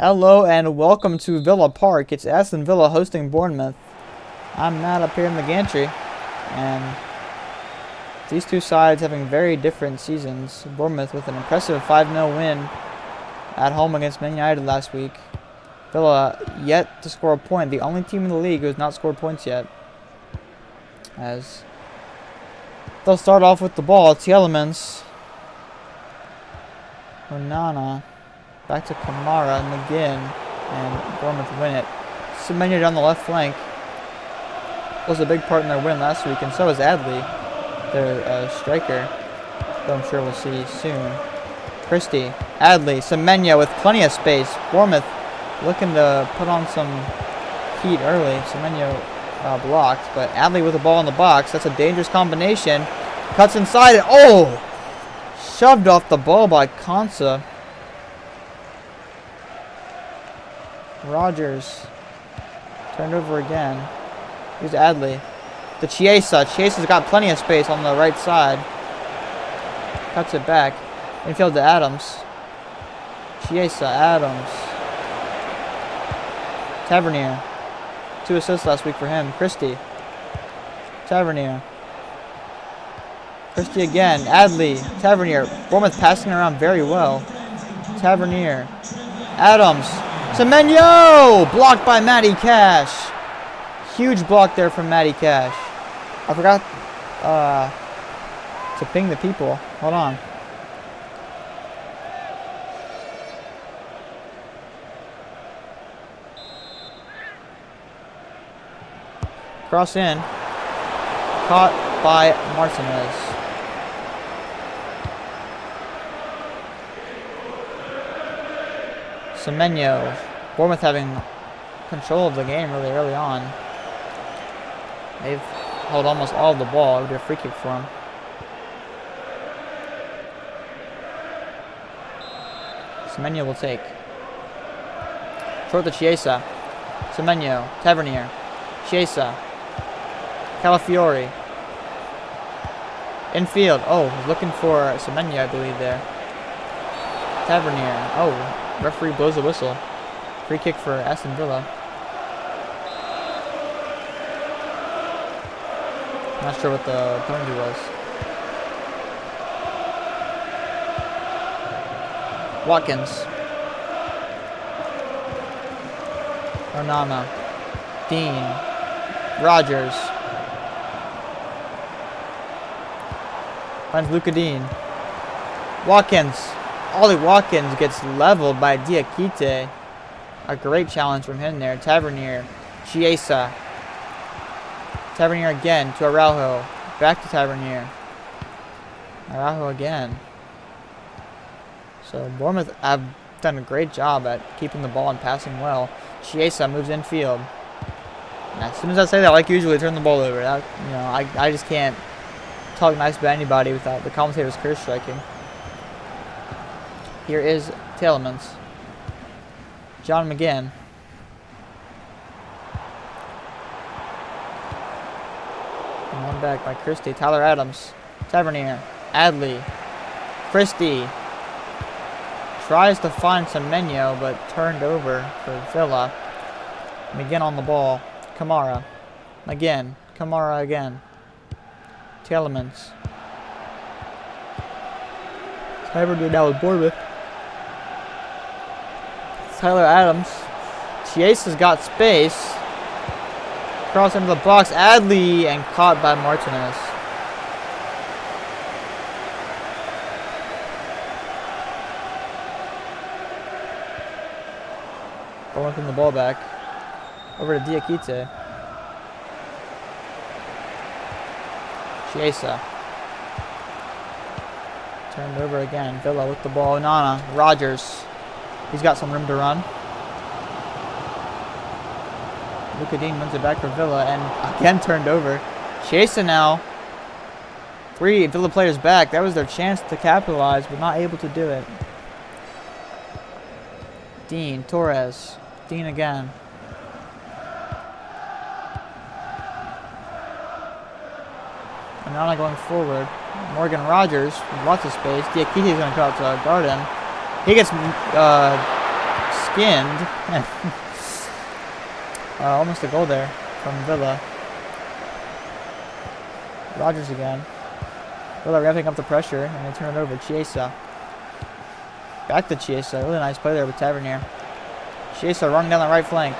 Hello and welcome to Villa Park. It's Aston Villa hosting Bournemouth. I'm Matt up here in the gantry, and these two sides having very different seasons. Bournemouth with an impressive 5-0 win at home against Man United last week. Villa yet to score a point, the only team in the league who has not scored points yet. As they'll start off with the ball, it's the Elements. Onana. Back to Kamara and McGinn, and Bournemouth win it. Semenya down the left flank was a big part in their win last week, and so is Adley, their striker, who I'm sure we'll see soon. Christie, Adley, Semenya with plenty of space. Bournemouth looking to put on some heat early. Semenya blocked, but Adley with the ball in the box. That's a dangerous combination. Cuts inside it. Oh! Shoved off the ball by Konsa. Rogers turned over again. Here's Adley. The Chiesa. Chiesa's got plenty of space on the right side. Cuts it back. Infield to Adams. Chiesa, Adams. Tavernier. 2 assists last week for him. Christie. Tavernier. Christie again. Adley. Tavernier. Bournemouth passing around very well. Tavernier. Adams. Semenyo! Blocked by Matty Cash. Huge block there from Matty Cash. I forgot to ping the people. Hold on. Cross in. Caught by Martinez. Semenyo. Bournemouth having control of the game really early on. They've held almost all of the ball. It would be a free kick for them. Semenyo will take. Short to Chiesa. Semenyo. Tavernier. Chiesa. Calafiori. Infield. Oh, looking for Semenyo, I believe, there. Tavernier. Oh, referee blows the whistle. Free kick for Aston Villa. Not sure what the penalty was. Watkins. Onana. Dean. Rogers. Finds Luka Dean. Watkins. Ollie Watkins gets leveled by Diakite. A great challenge from him there. Tavernier. Chiesa. Tavernier again to Araujo. Back to Tavernier. Araujo again. So Bournemouth have done a great job at keeping the ball and passing well. Chiesa moves infield. And as soon as I say that, like usually, turn the ball over. That, I just can't talk nice about anybody without the commentators curse striking. Here is Tielemans. John McGinn. And one back by Christie. Tyler Adams. Tavernier. Adley. Christie. Tries to find Semenyo, but turned over for Villa. McGinn on the ball. Kamara. Again. Kamara again. Tielemans. Tavernier now with Bournemouth. Tyler Adams. Chiesa's got space. Cross into the box. Adley, and caught by Martinez. Going from the ball back. Over to Diakite. Chiesa. Turned over again. Villa with the ball. Onana. Rogers. He's got some room to run. Luka Dean wins it back for Villa and again turned over. Chiesa now. 3 Villa players back. That was their chance to capitalize, but not able to do it. Dean. Torres. Dean again. Onana going forward. Morgan Rogers. Lots of space. Diakite is going to cut out to Garden. He gets skinned. Almost a goal there from Villa. Rodgers again. Villa ramping up the pressure, and they turn it over. Chiesa. Back to Chiesa. Really nice play there with Tavernier. Chiesa running down the right flank.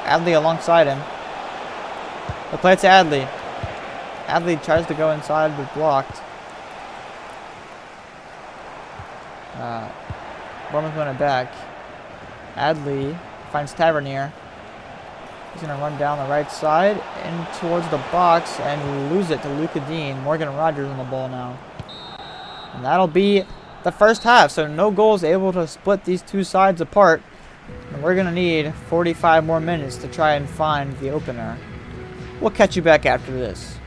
Adley alongside him. The play to Adley. Adley tries to go inside, but blocked. Bournemouth win it back. Adley finds Tavernier. He's going to run down the right side in towards the box and lose it to Luka Dean. Morgan Rodgers on the ball now. And that'll be the first half. So no goals able to split these two sides apart. And we're going to need 45 more minutes to try and find the opener. We'll catch you back after this.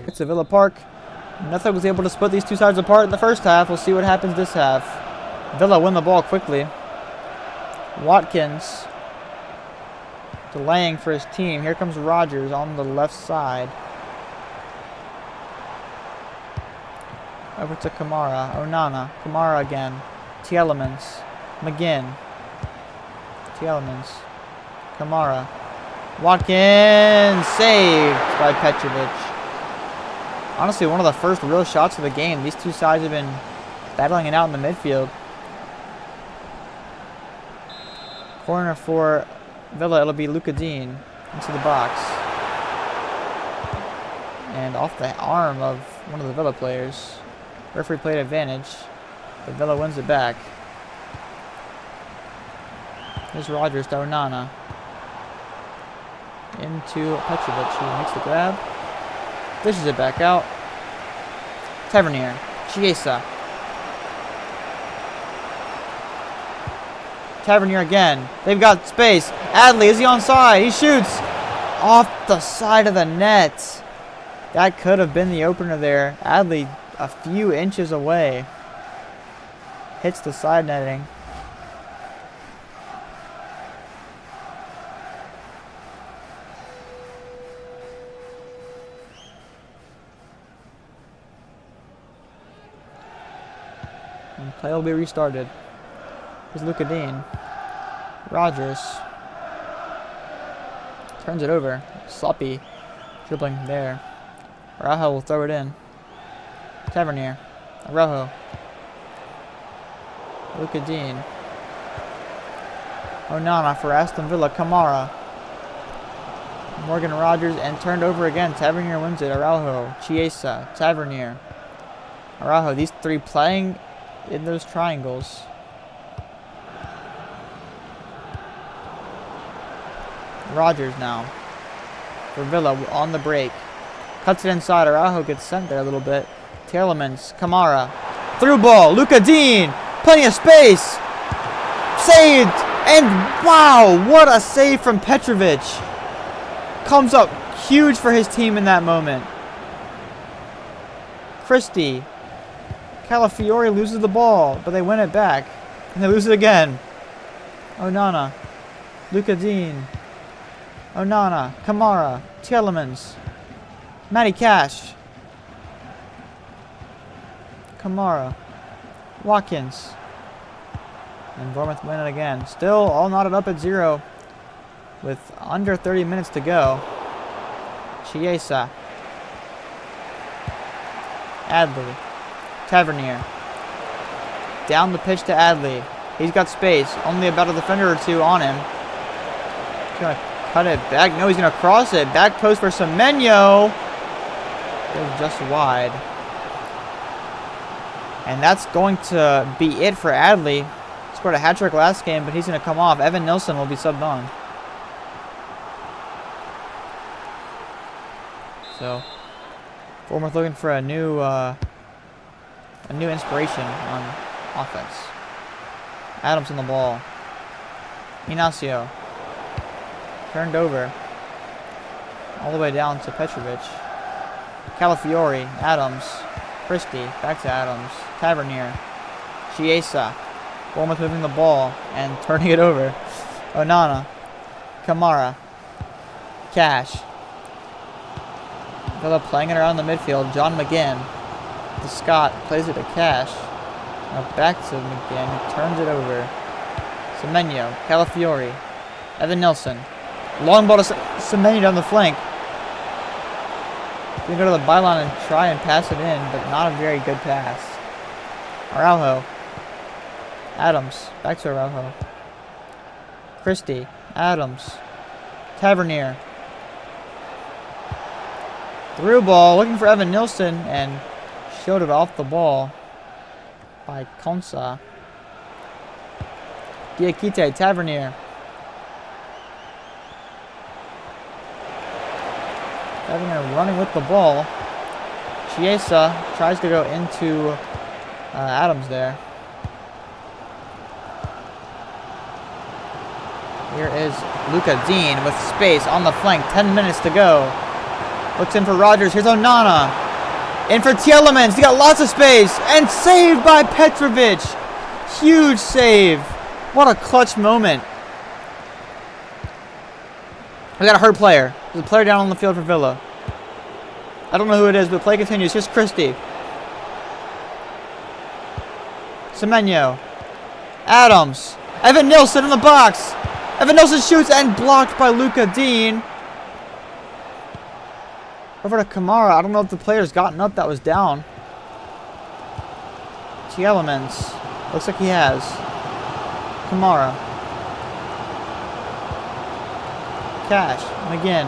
It's a Villa Park. Nothing was able to split these two sides apart in the first half. We'll see what happens this half. Villa win the ball quickly. Watkins delaying for his team. Here comes Rodgers on the left side. Over to Kamara. Onana. Kamara again. Tielemans. McGinn. Tielemans. Kamara. Watkins. Saved by Petrovic. Honestly, one of the first real shots of the game. These two sides have been battling it out in the midfield. Corner for Villa. It'll be Luka Dean into the box. And off the arm of one of the Villa players. Referee played advantage. But Villa wins it back. Here's Rodgers to Onana. Into Petrovic, who makes the grab. Dishes it back out. Tavernier. Chiesa. Tavernier again. They've got space. Adley, is he onside? He shoots off the side of the net. That could have been the opener there. Adley a few inches away. Hits the side netting. And play will be restarted. Here's Luka Dean. Rodgers. Turns it over. Sloppy dribbling there. Araujo will throw it in. Tavernier. Araujo. Luka Dean. Onana for Aston Villa. Kamara. Morgan Rodgers and turned over again. Tavernier wins it. Araujo. Chiesa. Tavernier. Araujo. These three playing in those triangles. Rodgers now for Villa on the break. Cuts it inside. Araujo gets sent there a little bit. Tielemans. Kamara. Through ball. Luka Dean. Plenty of space. Saved. And wow, what a save from Petrovic. Comes up huge for his team in that moment. Christie. Calafiori loses the ball, but they win it back. And they lose it again. Onana. Luka Dean. Onana. Kamara. Tielemans. Matty Cash. Kamara. Watkins. And Bournemouth win it again. Still all knotted up at 0 with under 30 minutes to go. Chiesa. Adley. Tavernier. Down the pitch to Adley. He's got space. Only about a defender or two on him. He's going to cut it back. No, he's going to cross it. Back post for Semenyo. Goes just wide. And that's going to be it for Adley. Scored a hat-trick last game, but he's going to come off. Evan Nilsson will be subbed on. So, Bournemouth looking for a new inspiration on offense. Adams on the ball. Inacio. Turned over. All the way down to Petrovic. Calafiori. Adams. Christie. Back to Adams. Tavernier. Chiesa. Bournemouth moving the ball and turning it over. Onana. Kamara. Cash. Villa playing it around the midfield. John McGinn. To Scott. Plays it to Cash. Now back to McGinn. He turns it over. Semenyo. Calafiori. Evan Nilsson. Long ball to Semenyo down the flank. He's going to go to the byline and try and pass it in, but not a very good pass. Araujo. Adams. Back to Araujo. Christie. Adams. Tavernier. Through ball. Looking for Evan Nilsson and showed it off the ball by Konsa. Diakite. Tavernier. Tavernier running with the ball. Chiesa tries to go into Adams there. Here is Luca Dean with space on the flank. 10 minutes to go. Looks in for Rogers. Here's Onana. In for Tielemans. He got lots of space. And saved by Petrovic. Huge save. What a clutch moment. We got a hurt player. There's a player down on the field for Villa. I don't know who it is, but play continues. Here's Christie. Semenyo. Adams. Evan Nilsson in the box. Evan Nilsson shoots and blocked by Luca Dean. Over to Kamara. I don't know if the player's gotten up that was down. Tielemans. Looks like he has. Kamara. Cash. McGinn.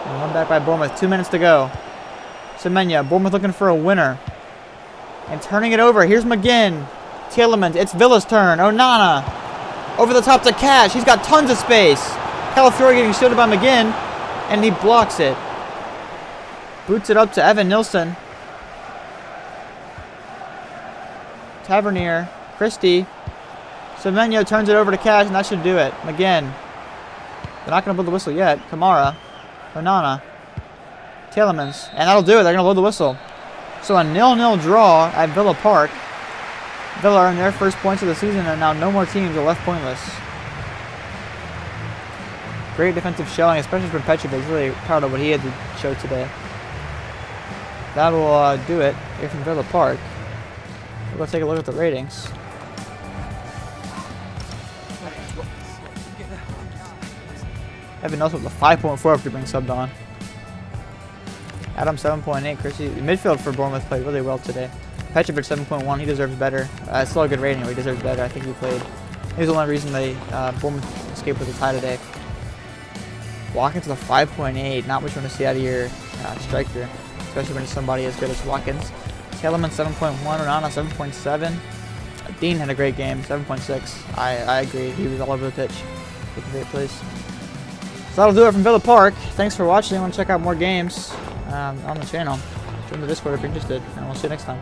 And one back by Bournemouth. 2 minutes to go. Semenyo. Bournemouth looking for a winner. And turning it over. Here's McGinn. Tielemans. It's Villa's turn. Onana. Over the top to Cash. He's got tons of space. Calafiori getting shielded by McGinn. And he blocks it. Boots it up to Evan Nilsson. Tavernier. Christie. Semenyo turns it over to Cash, and that should do it. McGinn. They're not going to blow the whistle yet. Kamara. Onana. Tielemans. And that'll do it. They're going to blow the whistle. So a 0-0 draw at Villa Park. Villa earned their first points of the season, and now no more teams are left pointless. Great defensive showing, especially from Petrovic. Really proud of what he had to show today. That will do it here from Villa Park. We'll go take a look at the ratings. Evan Nelson with a 5.4 after being subbed on. Adam 7.8. Christie, midfield for Bournemouth played really well today. Petrovic 7.1. He deserves better. It's still a good rating, but he deserves better. I think he played. He was the only reason they Bournemouth escaped with a tie today. Watkins with a 5.8. Not much you want to see out of your striker, especially when it's somebody as good as Watkins. Tielemans 7.1. Onana 7.7. Dean had a great game. 7.6. I agree. He was all over the pitch. Looking great place. So that'll do it from Villa Park. Thanks for watching. I want to check out more games on the channel. Join the Discord if you're interested, and we'll see you next time.